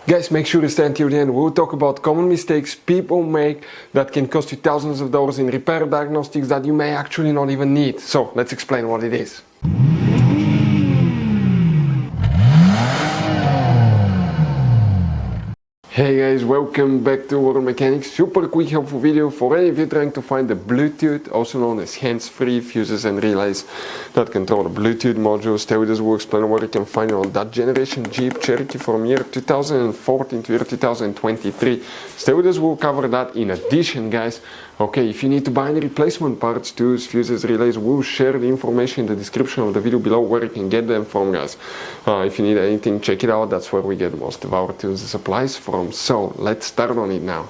Guys, make sure to stay until the end. We'll talk about common mistakes people make that can cost you thousands of dollars in repair diagnostics that you may actually not even need. So let's explain what it is. Hey guys, welcome back to Auto Mechanics. Super quick helpful video for any of you trying to find the Bluetooth, also known as hands-free fuses and relays that control the Bluetooth modules. Today this will explain where you can find it on that generation Jeep Cherokee from year 2014 to year 2023. Today this will cover that. In addition, guys, okay, if you need to buy any replacement parts, tools, fuses, relays, we'll share the information in the description of the video below where you can get them from, guys. If you need anything, check it out. That's where we get most of our tools and supplies from. So let's start on it now.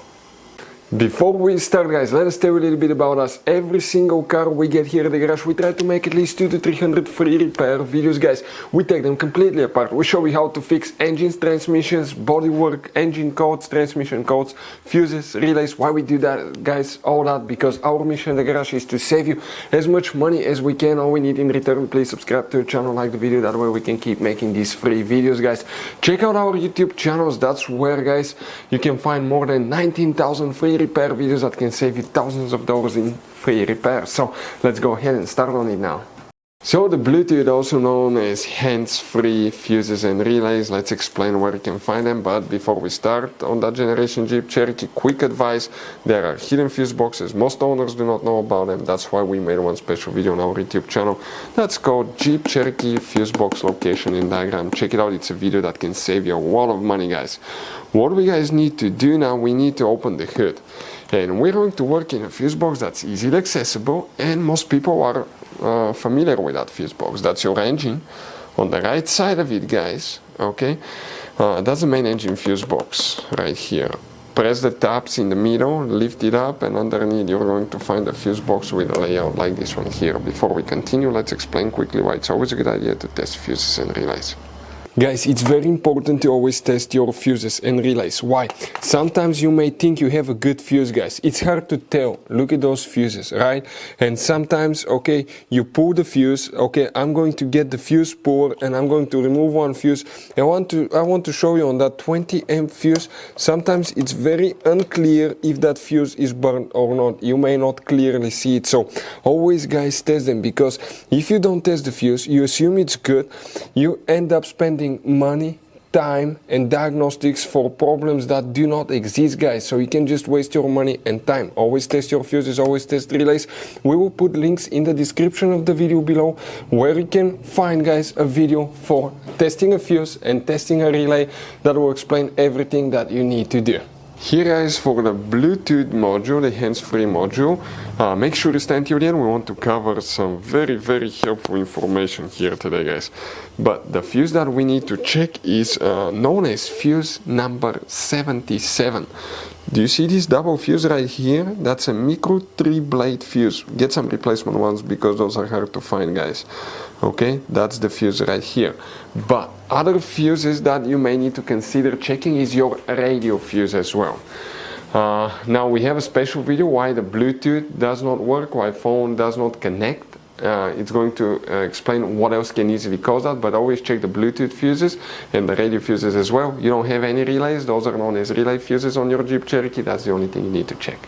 Before we start, guys, let us tell you a little bit about us. Every single car we get here at the garage, we try to make at least 200 to 300 free repair videos, guys. We take them completely apart. We show you how to fix engines, transmissions, bodywork, engine codes, transmission codes, fuses, relays. Why we do that, guys? All that because our mission at the garage is to save you as much money as we can. All we need in return, please subscribe to the channel, like the video. That way we can keep making these free videos, guys. Check out our YouTube channels. That's where, guys, you can find more than 19,000 free repair videos that can save you thousands of dollars in free repair. So let's go ahead and start on it now. So the Bluetooth, also known as hands-free fuses and relays, let's explain where you can find them. But before we start on that generation Jeep Cherokee, quick advice: there are hidden fuse boxes. Most owners do not know about them. That's why we made one special video on our YouTube channel that's called Jeep Cherokee Fuse Box Location and Diagram. Check it out. It's a video that can save you a lot of money, guys. What we guys need to do now, we need to open the hood. And we're going to work in a fuse box that's easily accessible, and most people are familiar with that fuse box. That's your engine. On the right side of it, guys, okay, that's the main engine fuse box right here. Press the tabs in the middle, lift it up, and underneath you're going to find a fuse box with a layout like this one here. Before we continue, let's explain quickly why it's always a good idea to test fuses and relays. Guys, it's very important to always test your fuses and relays. Why? Sometimes you may think you have a good fuse, guys. It's hard to tell. Look at those fuses, right? And sometimes, okay, you pull the fuse. Okay, I'm going to get the fuse puller and I'm going to remove one fuse. I want to show you on that 20 amp fuse. Sometimes it's very unclear if that fuse is burned or not. You may not clearly see it. So always, guys, test them, because if you don't test the fuse, you assume it's good. You end up spending money, time, and diagnostics for problems that do not exist, guys. So you can just waste your money and time. Always test your fuses, always test relays. We will put links in the description of the video below where you can find, guys, a video for testing a fuse and testing a relay that will explain everything that you need to do. Here, guys, for the Bluetooth module, the hands-free module, make sure to stay until the end. We want to cover some very helpful information here today, guys. But the fuse that we need to check is known as fuse number 77. Do you see this double fuse right here? That's a micro 3-blade fuse. Get some replacement ones because those are hard to find, guys. Okay, that's the fuse right here. But other fuses that you may need to consider checking is your radio fuse as well. Now we have a special video why the Bluetooth does not work, why phone does not connect. It's going to explain what else can easily cause that, but always check the Bluetooth fuses and the radio fuses as well. You don't have any relays, those are known as relay fuses on your Jeep Cherokee. That's the only thing you need to check.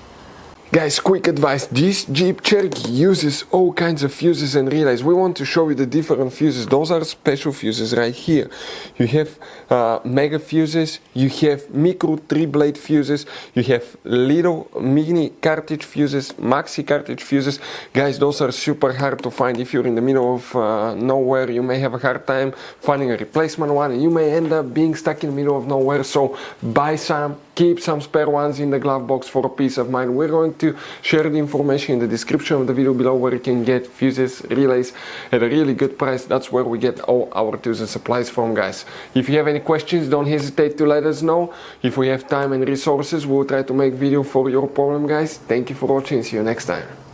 Guys, quick advice, this Jeep Cherokee uses all kinds of fuses and relays. We want to show you the different fuses. Those are special fuses right here. You have mega fuses, you have micro 3-blade fuses, you have little mini cartridge fuses, maxi cartridge fuses. Guys, those are super hard to find. If you're in the middle of nowhere, you may have a hard time finding a replacement one, and you may end up being stuck in the middle of nowhere. So buy some, keep some spare ones in the glove box for peace of mind. We're going to share the information in the description of the video below where you can get fuses, relays at a really good price. That's where we get all our tools and supplies from, guys. If you have any questions, don't hesitate to let us know. If we have time and resources, we'll try to make video for your problem, guys. Thank you for watching. See you next time.